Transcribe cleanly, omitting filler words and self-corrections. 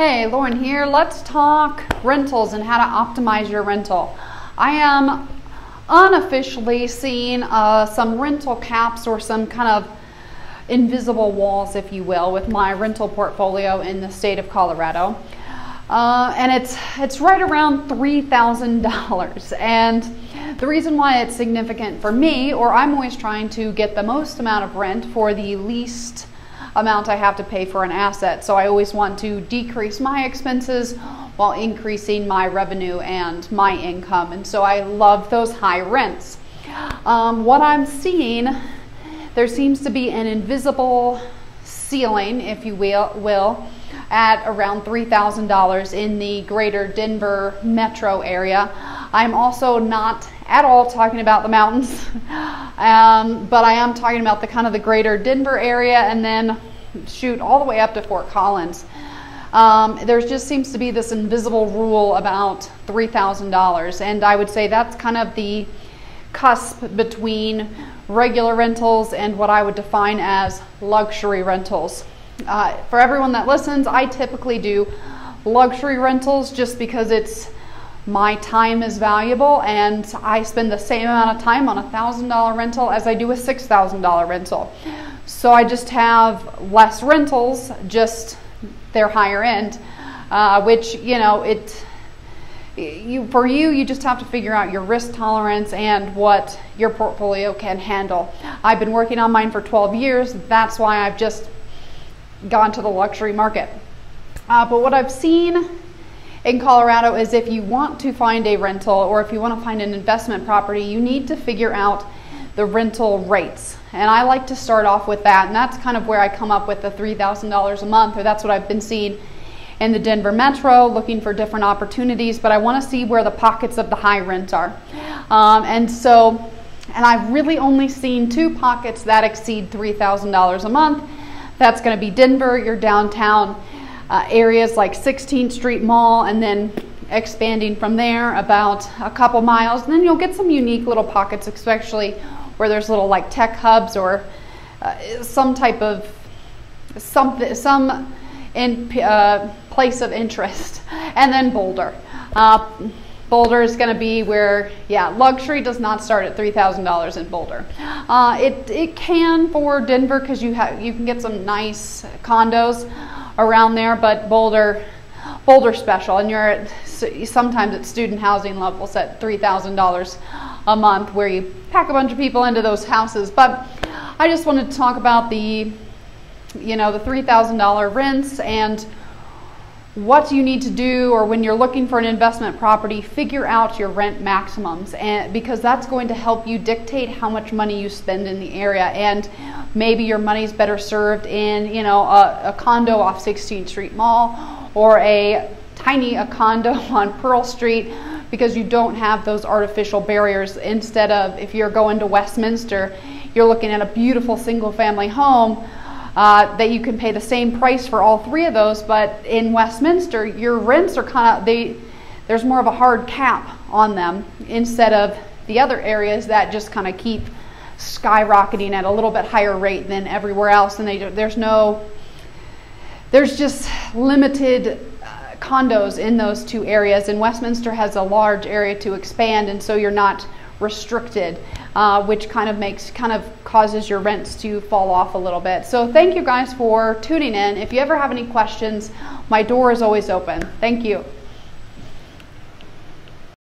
Hey, Lauren here. Let's talk rentals and how to optimize your rental. I am unofficially seeing some rental caps or some kind of invisible walls, if you will, with my rental portfolio in the state of Colorado. And it's right around $3,000. And the reason why it's significant for me, or I'm always trying to get the most amount of rent for the least amount I have to pay for an asset. So I always want to decrease my expenses while increasing my revenue and my income. And so I love those high rents. What I'm seeing, there seems to be an invisible ceiling, if you will, at around $3,000 in the greater Denver metro area. I'm also not at all talking about the mountains, but I am talking about the kind of the greater Denver area, and then shoot all the way up to Fort Collins. There just seems to be this invisible rule about $3,000, and I would say that's kind of the cusp between regular rentals and what I would define as luxury rentals. For everyone that listens, I typically do luxury rentals just because my time is valuable, and I spend the same amount of time on a $1,000 rental as I do a $6,000 rental. So I just have less rentals, just they're higher end, which, you know, you just have to figure out your risk tolerance and what your portfolio can handle. I've been working on mine for 12 years. That's why I've just gone to the luxury market. But what I've seen in Colorado is if you want to find a rental, or if you want to find an investment property, you need to figure out the rental rates. And I like to start off with that, and that's kind of where I come up with the $3,000 a month, or that's what I've been seeing in the Denver metro, looking for different opportunities, but I want to see where the pockets of the high rent are. And I've really only seen two pockets that exceed $3,000 a month. That's going to be Denver, your downtown areas like 16th Street Mall, and then expanding from there about a couple miles. And then you'll get some unique little pockets, especially where there's little like tech hubs or some type of place of interest. And then Boulder. Boulder is going to be where, yeah, luxury does not start at $3,000 in Boulder. It can for Denver, because you can get some nice condos around there, but Boulder's special, and sometimes at student housing levels at $3,000 a month, where you pack a bunch of people into those houses. But I just wanted to talk about the $3,000 rents and what you need to do, or when you're looking for an investment property, figure out your rent maximums, and because that's going to help you dictate how much money you spend in the area. And maybe your money's better served in, a condo off 16th Street Mall, or a condo on Pearl Street, because you don't have those artificial barriers. Instead of, if you're going to Westminster, you're looking at a beautiful single family home that you can pay the same price for all three of those, but in Westminster your rents are there's more of a hard cap on them, instead of the other areas that just kind of keep skyrocketing at a little bit higher rate than everywhere else. And there's just limited condos in those two areas, and Westminster has a large area to expand, and so you're not restricted, which kind of causes your rents to fall off a little bit. So thank you guys for tuning in. If you ever have any questions, my door is always open. Thank you.